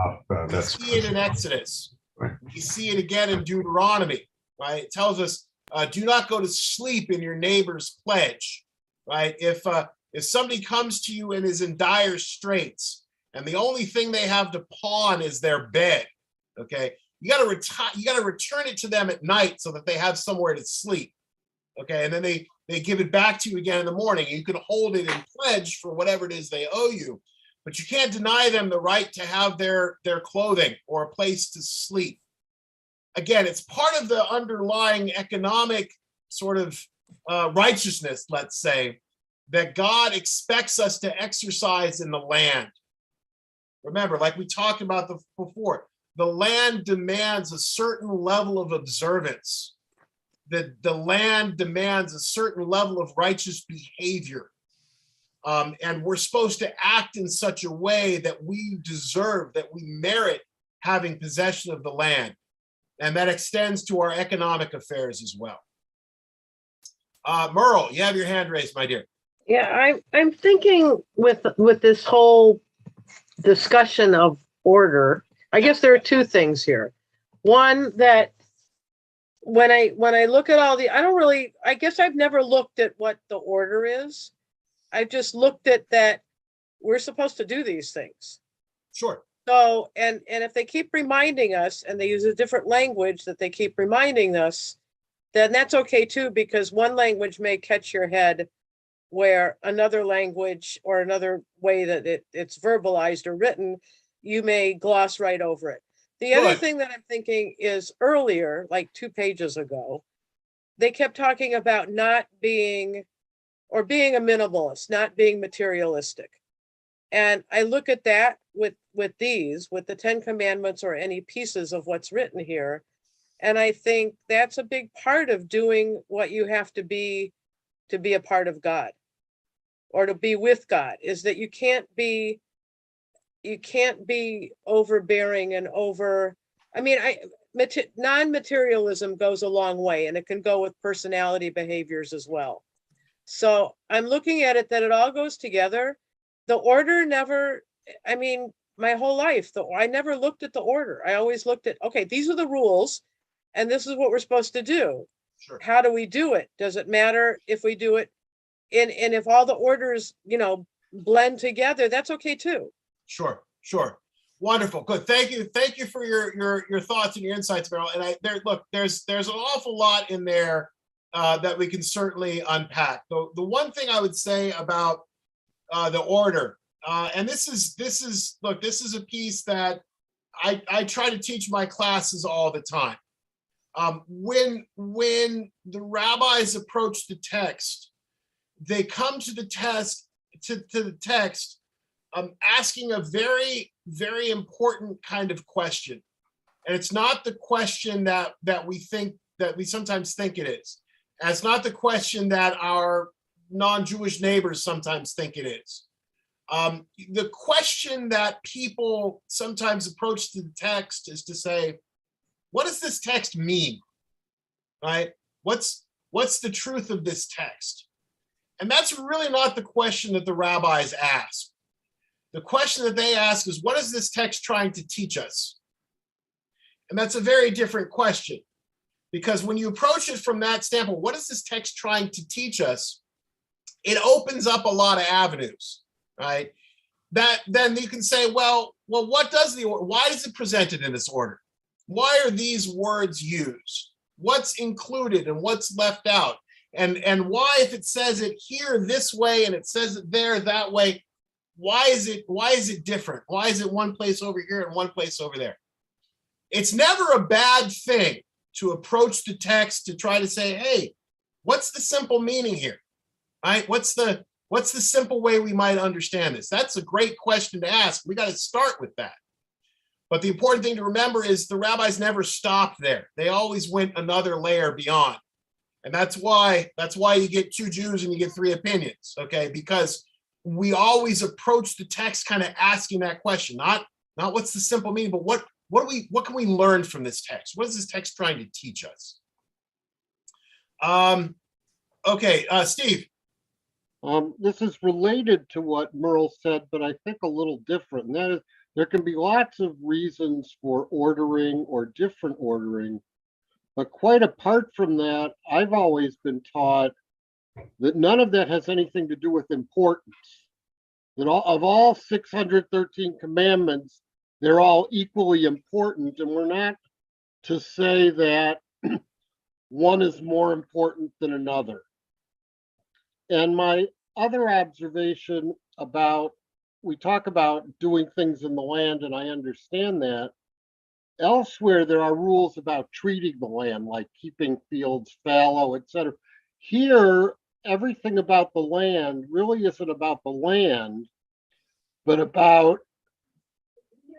We see it in Exodus. Right. We see it again in Deuteronomy, right? It tells us, do not go to sleep in your neighbor's pledge, right? If somebody comes to you and is in dire straits, and the only thing they have to pawn is their bed, okay? You got to return it to them at night so that they have somewhere to sleep, okay? And then they give it back to you again in the morning. You can hold it in pledge for whatever it is they owe you, but you can't deny them the right to have their clothing or a place to sleep. Again, it's part of the underlying economic sort of righteousness, let's say, that God expects us to exercise in the land. Remember, like we talked about before, the land demands a certain level of observance. The land demands a certain level of righteous behavior. And we're supposed to act in such a way that we deserve, that we merit having possession of the land. And that extends to our economic affairs as well. Merle, you have your hand raised, my dear. Yeah, I'm thinking with this whole discussion of order, I guess there are two things here. One, that when I look at all I guess I've never looked at what the order is. I've just looked at that we're supposed to do these things. Sure. So, and if they keep reminding us, and they use a different language that they keep reminding us, then that's okay too, because one language may catch your head where another language or another way that it's verbalized or written, you may gloss right over it. The other thing that I'm thinking is earlier, like 2 pages ago, they kept talking about not being, or being a minimalist, not being materialistic. And I look at that with the 10 Commandments or any pieces of what's written here. And I think that's a big part of doing what you have to be a part of God or to be with God, is that you can't be overbearing and non-materialism goes a long way, and it can go with personality behaviors as well. So I'm looking at it that it all goes together. The order never, my whole life, I never looked at the order. I always looked at, okay, these are the rules and this is what we're supposed to do. Sure. How do we do it? Does it matter if we do it? And if all the orders, blend together, that's okay too. Sure. Wonderful. Good. Thank you for your thoughts and your insights, Meryl. And there's an awful lot in there that we can certainly unpack. The one thing I would say about the order, and this is a piece that I try to teach my classes all the time. When the rabbis approach the text, they come to the text asking a very, very important kind of question. And it's not the question that we sometimes think it is. And it's not the question that our non-Jewish neighbors sometimes think it is. The question that people sometimes approach to the text is to say, what does this text mean? Right? What's the truth of this text? And that's really not the question that the rabbis ask. The question that they ask is, what is this text trying to teach us? And that's a very different question, because when you approach it from that standpoint, what is this text trying to teach us? It opens up a lot of avenues, right? That then you can say, well, well, why is it presented in this order? Why are these words used? What's included and what's left out? And why, if it says it here this way and it says it there that way, why is it different? Why is it one place over here and one place over there? It's never a bad thing to approach the text to try to say, hey, what's the simple meaning here? Right? What's the simple way we might understand this? That's a great question to ask. We got to start with that. But the important thing to remember is the rabbis never stopped there. They always went another layer beyond. And that's why you get 2 Jews and you get 3 opinions, okay? Because we always approach the text kind of asking that question, not what's the simple meaning, but what can we learn from this text? What is this text trying to teach us? Okay, Steve. This is related to what Merle said, but I think a little different. And that is, there can be lots of reasons for ordering or different ordering, but quite apart from that, I've always been taught that none of that has anything to do with importance. That of all 613 commandments, they're all equally important, and we're not to say that one is more important than another. And my other observation about, we talk about doing things in the land, and I understand that. Elsewhere, there are rules about treating the land, like keeping fields fallow, etc. Here, everything about the land really isn't about the land, but about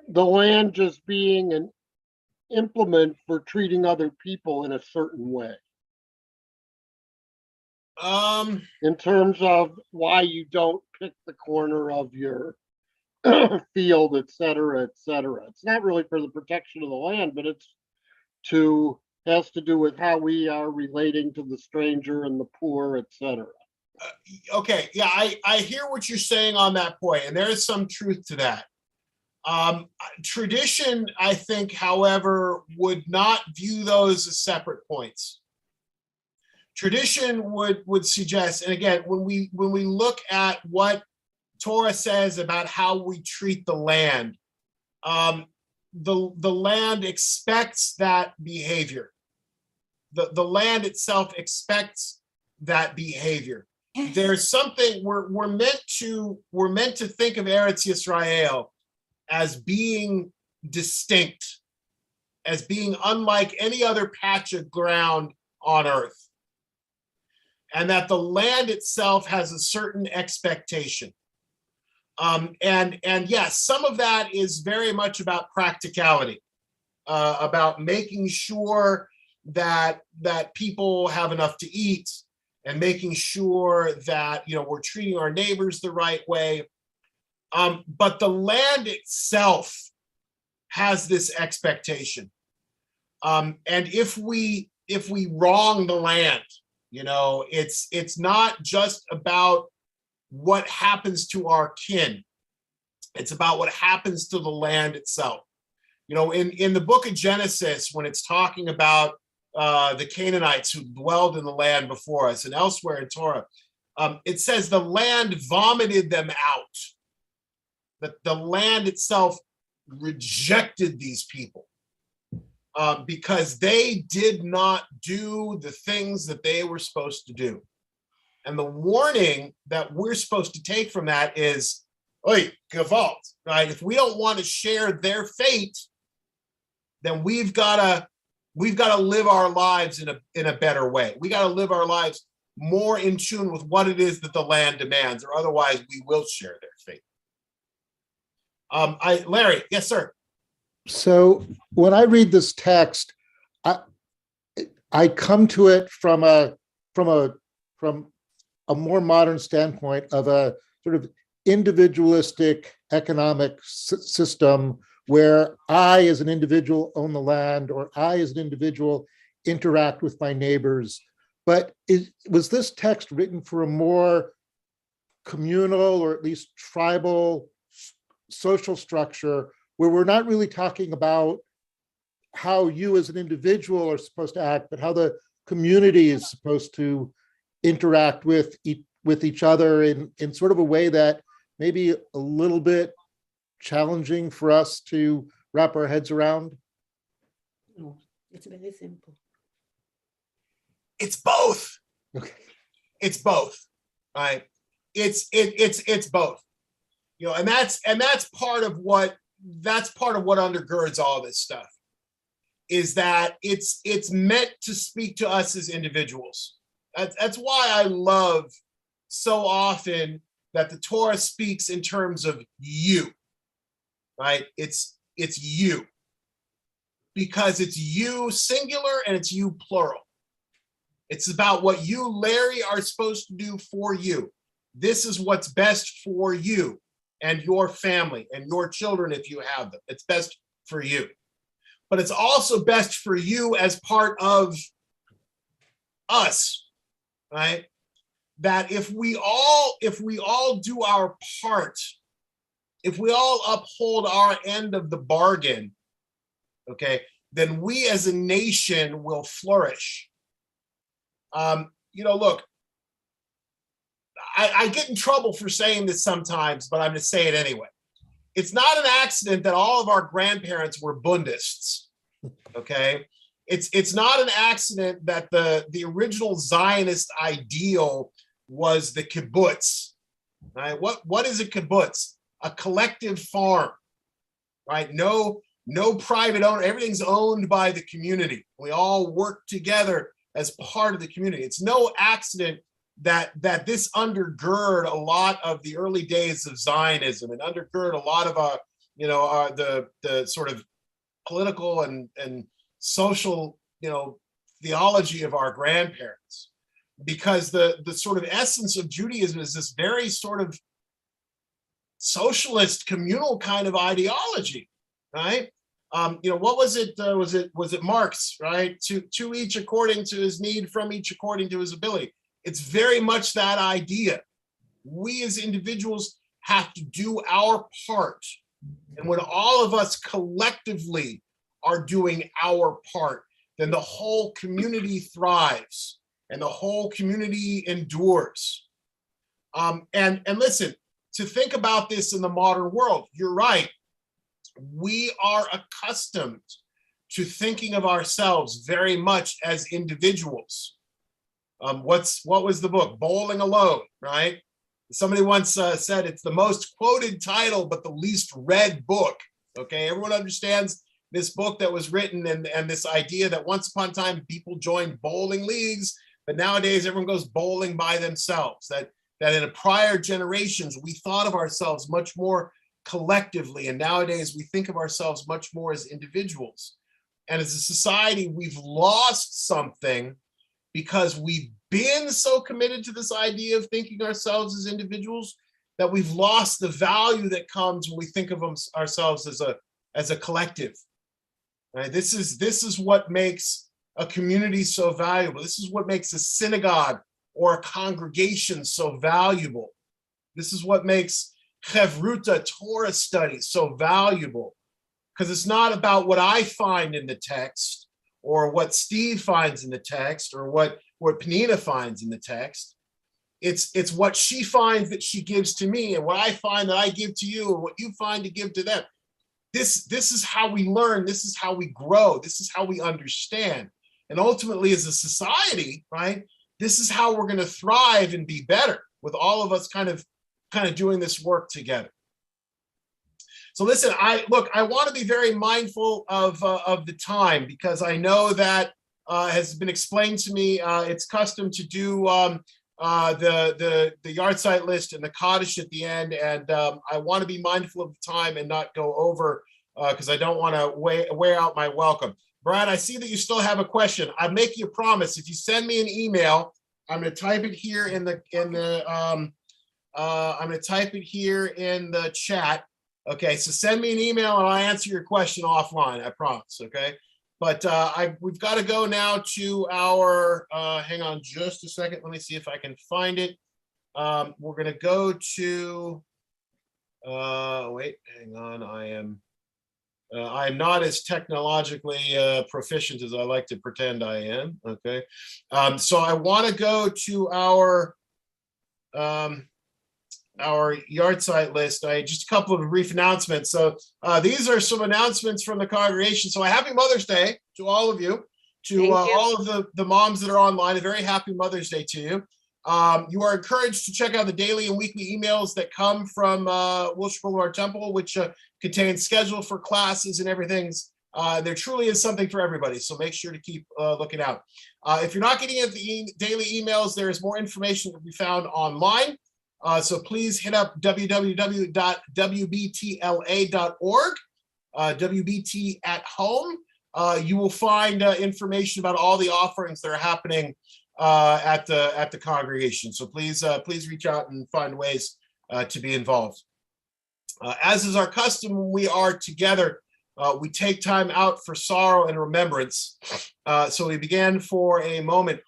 the land just being an implement for treating other people in a certain way. In terms of why you don't pick the corner of your field, et cetera, et cetera. It's not really for the protection of the land, but has to do with how we are relating to the stranger and the poor, et cetera. Okay, yeah, I hear what you're saying on that point, and there is some truth to that. Tradition, I think, however, would not view those as separate points. Tradition would suggest, and again, when we look at what Torah says about how we treat the land, the land expects that behavior. The land itself expects that behavior. Yes. There's something we're meant to think of Eretz Yisrael as being distinct, as being unlike any other patch of ground on earth, and that the land itself has a certain expectation. And yes, some of that is very much about practicality, about making sure that people have enough to eat, and making sure that we're treating our neighbors the right way. But the land itself has this expectation. And if we wrong the land, it's not just about what happens to our kin. It's about what happens to the land itself. In the book of Genesis, when it's talking about the Canaanites who dwelled in the land before us, and elsewhere in Torah, it says the land vomited them out. That the land itself rejected these people because they did not do the things that they were supposed to do. And the warning that we're supposed to take from that is, oi, gewalt, right? If we don't want to share their fate, then we've got to live our lives in a better way. We got to live our lives more in tune with what it is that the land demands, or otherwise we will share their fate. Larry, yes, sir. So when I read this text, I come to it from a more modern standpoint of a sort of individualistic economic system where I, as an individual, own the land, or I, as an individual, interact with my neighbors. But was this text written for a more communal, or at least tribal, social structure, where we're not really talking about how you as an individual are supposed to act, but how the community is supposed to interact with each other in sort of a way that maybe a little bit challenging for us to wrap our heads around? No, it's very simple. It's both. Okay. It's both, right? It's both. You know, and that's part of what undergirds all this stuff, is that it's meant to speak to us as individuals. That's why I love so often that the Torah speaks in terms of you, right? It's you, because it's you singular and it's you plural. It's about what you, Larry, are supposed to do for you. This is what's best for you and your family and your children if you have them. It's best for you. But it's also best for you as part of us, right? That if we all do our part, if we all uphold our end of the bargain, okay, then we as a nation will flourish. You know, look, I get in trouble for saying this sometimes, but I'm going to say it anyway. It's not an accident that all of our grandparents were Bundists, okay? It's not an accident that the original Zionist ideal was the kibbutz, right? What is a kibbutz? A collective farm, right? No private owner. Everything's owned by the community. We all work together as part of the community. It's no accident that this undergird a lot of the early days of Zionism and undergird a lot of the sort of political and social, theology of our grandparents, because the sort of essence of Judaism is this very sort of socialist communal kind of ideology, right? What was it? Was it Marx, right? To each according to his need, from each according to his ability. It's very much that idea. We as individuals have to do our part. And when all of us collectively are doing our part, then the whole community thrives and the whole community endures. And listen, to think about this in the modern world, you're right. We are accustomed to thinking of ourselves very much as individuals. What was the book? Bowling Alone, right? Somebody once said it's the most quoted title, but the least read book. Okay, everyone understands this book that was written and this idea that once upon a time people joined bowling leagues, but nowadays everyone goes bowling by themselves. That in prior generations, we thought of ourselves much more collectively, and nowadays we think of ourselves much more as individuals. And as a society, we've lost something because we've been so committed to this idea of thinking ourselves as individuals that we've lost the value that comes when we think of ourselves as a collective. Right? This is what makes a community so valuable. This is what makes a synagogue or a congregation so valuable. This is what makes Chevruta, Torah studies, so valuable, because it's not about what I find in the text or what Steve finds in the text or what Penina finds in the text. It's what she finds that she gives to me and what I find that I give to you and what you find to give to them. This is how we learn. This is how we grow. This is how we understand. And ultimately, as a society, right, this is how we're going to thrive and be better, with all of us kind of doing this work together. So listen, I want to be very mindful of the time, because I know that has been explained to me. It's custom to do the yard site list and the Kaddish at the end, and I want to be mindful of the time and not go over, because I don't want to wear out my welcome. Brad, I see that you still have a question. I make you a promise. If you send me an email, I'm going to type it here in the I'm going to type it here in the chat. Okay, so send me an email and I'll answer your question offline. I promise. Okay, but we've got to go now to our. Hang on just a second. Let me see if I can find it. We're going to go to. Wait, hang on. I'm not as technologically proficient as I like to pretend I am. Okay, so I want to go to our our yard site list, just a couple of brief announcements. So these are some announcements from the congregation. So a happy Mother's Day to all of you, to Thank you. all of the moms that are online. A very happy Mother's Day to you. You are encouraged to check out the daily and weekly emails that come from Wilshire Boulevard Temple, which contains schedule for classes and everything. There truly is something for everybody, so make sure to keep looking out. If you're not getting at the daily emails, there is more information to be found online. So please hit up www.wbtla.org, WBT at home. You will find information about all the offerings that are happening at the congregation. So please reach out and find ways to be involved. As is our custom, when we are together, we take time out for sorrow and remembrance. So we began for a moment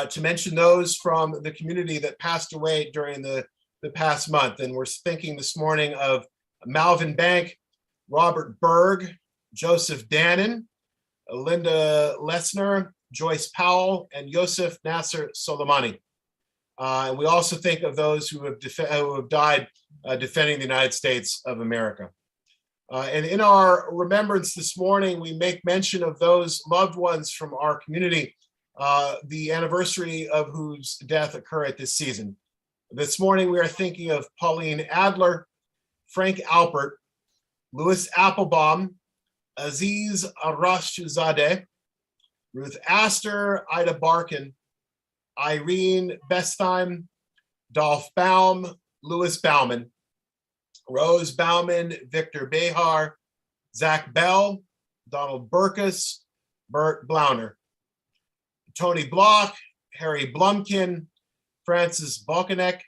to mention those from the community that passed away during the past month. And we're thinking this morning of Malvin Bank, Robert Berg, Joseph Dannon, Linda Lesner, Joyce Powell, and Yosef Nasser Soleimani. And we also think of those who have died defending the United States of America. And in our remembrance this morning, we make mention of those loved ones from our community, the anniversary of whose death occurred this season. This morning, we are thinking of Pauline Adler, Frank Alpert, Louis Applebaum, Aziz Arashuzadeh, Ruth Astor, Ida Barkin, Irene Bestheim, Dolph Baum, Louis Bauman, Rose Bauman, Victor Behar, Zach Bell, Donald Burkus, Bert Blauner, Tony Block, Harry Blumkin, Francis Balkanek,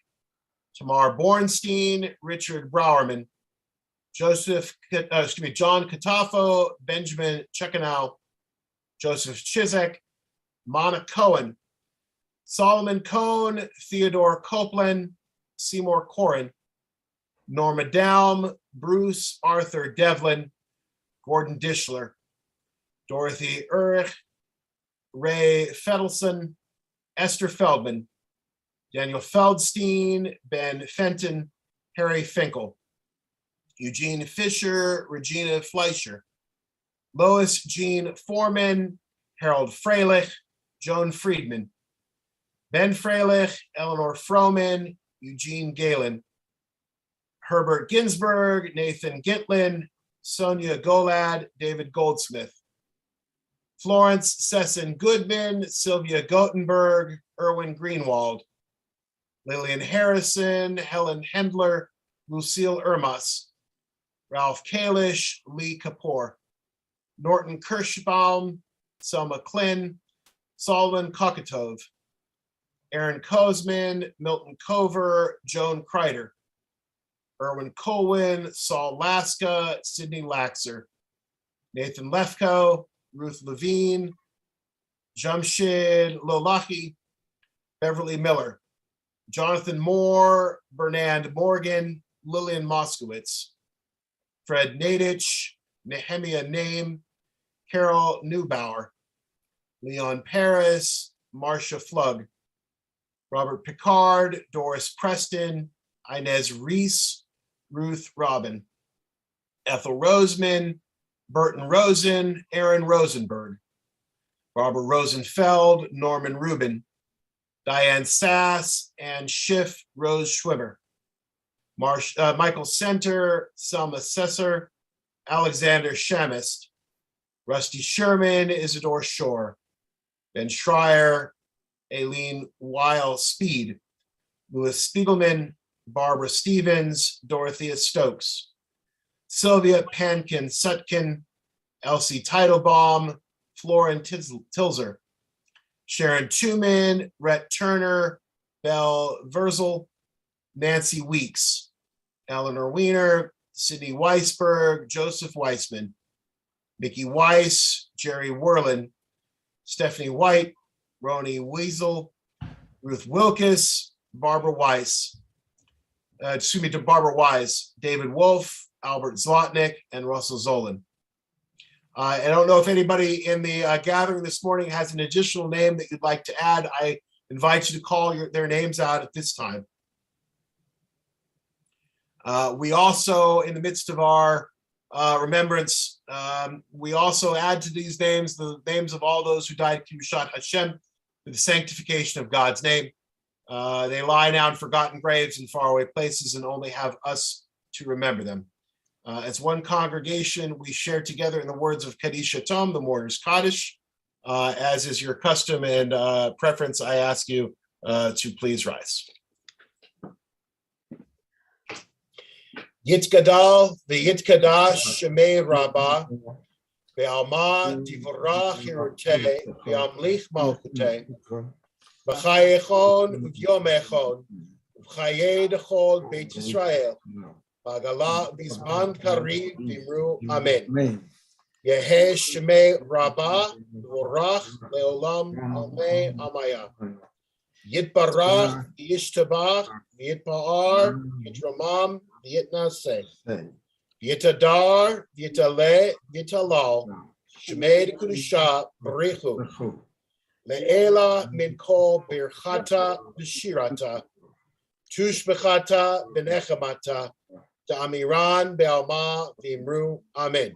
Tamar Bornstein, Richard Browerman, John Catafo, Benjamin Chekanow, Joseph Chisek, Mona Cohen, Solomon Cohn, Theodore Copeland, Seymour Corin, Norma Daum, Bruce Arthur Devlin, Gordon Dishler, Dorothy Urich, Ray Fedelson, Esther Feldman, Daniel Feldstein, Ben Fenton, Harry Finkel, Eugene Fisher, Regina Fleischer, Lois Jean Foreman, Harold Freilich, Joan Friedman, Ben Freilich, Eleanor Froman, Eugene Galen, Herbert Ginsburg, Nathan Gitlin, Sonia Golad, David Goldsmith, Florence Sesson Goodman, Sylvia Gothenberg, Erwin Greenwald, Lillian Harrison, Helen Hendler, Lucille Ermas, Ralph Kalish, Lee Kapoor, Norton Kirschbaum, Selma Klin, Solomon Kokotov, Aaron Kozman, Milton Cover, Joan Kreider, Erwin Colwyn, Saul Laska, Sidney Laxer, Nathan Lefko, Ruth Levine, Jamshid Lolahi, Beverly Miller, Jonathan Moore, Bernard Morgan, Lillian Moskowitz, Fred Nadich, Nehemiah Name, Carol Neubauer, Leon Paris, Marcia Flug, Robert Picard, Doris Preston, Inez Reese, Ruth Robin, Ethel Roseman, Burton Rosen, Aaron Rosenberg, Barbara Rosenfeld, Norman Rubin, Diane Sass, and Schiff Rose Schwimmer, Michael Center, Selma Sesser, Alexander Shamist, Rusty Sherman, Isidore Shore, Ben Schreier, Aileen Weil Speed, Louis Spiegelman, Barbara Stevens, Dorothea Stokes, Sylvia Pankin Sutkin, Elsie Teitelbaum, Florin Tilzer, Sharon Tuman, Rhett Turner, Belle Verzel, Nancy Weeks, Eleanor Weiner, Sydney Weisberg, Joseph Weissman, Mickey Weiss, Jerry Werlin, Stephanie White, Roni Weasel, Ruth Wilkes, Barbara Wise, David Wolf, Albert Zlotnick, and Russell Zolan. I don't know if anybody in the gathering this morning has an additional name that you'd like to add. I invite you to call their names out at this time. We also, in the midst of our remembrance, we also add to these names the names of all those who died Kiddushat Hashem, for the sanctification of God's name. They lie now in forgotten graves in faraway places and only have us to remember them. As one congregation, we share together in the words of Kaddish Tom, the mourner's Kaddish. As is your custom and preference, I ask you to please rise. Yitgadal v'yitkadash shemei Rabbah ve'alma divorah chiruteh ve'amlich malchuteh v'chayechon v'yomechon v'chayei dechol Beit Yisrael v'agala v'zman kariv v'imru amen. Yeheh shemei Rabbah v'orach le'olam amei amaya. Yitbarach v'yishtabach v'yitpa'ar v'yitramam v'yitnaseh. V'yitadar v'yitaleh v'yitalal. Shemei Kedusha b'richu. Le'ela min kol birchata v'shirata. Tushbechata v'nechamata. Ta'amiran be'alma v'imru amen.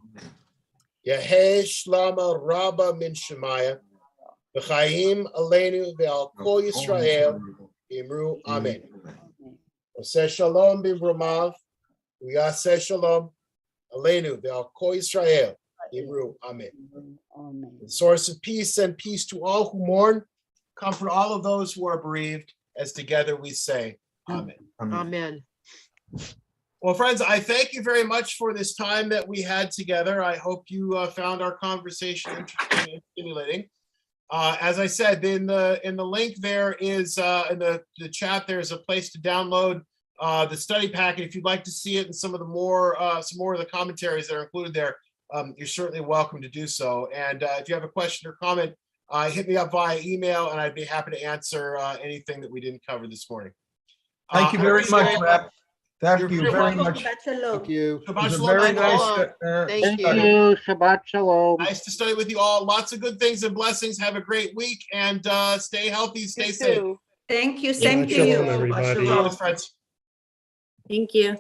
Yeheh shlama rabba min shemaya. V'chaim aleinu ve'al kol Yisrael v'imru amen. Oseh shalom b'imrumav v'yaseh shalom aleinu ve'al kol Yisrael v'imru amen. The source of peace, and peace to all who mourn, comfort all of those who are bereaved, as together we say amen. Amen. Well, friends, I thank you very much for this time that we had together. I hope you found our conversation interesting and stimulating. As I said, in the link there is in the chat, there's a place to download the study packet. If you'd like to see it and some more of the commentaries that are included there, you're certainly welcome to do so. And if you have a question or comment, hit me up via email, and I'd be happy to answer anything that we didn't cover this morning. Thank you very much, Rep. Thank You're you very very welcome. much. Shabbat shalom. Thank you. It Shabbat was a shalom, very everyone. nice. Thank Thank you. you. Shabbat shalom. Nice to study with you all. Lots of good things and blessings. Have a great week, and stay healthy, stay You safe. too. Thank you. Same Shabbat to you. shalom, everybody. Thanks, friends. Thank you.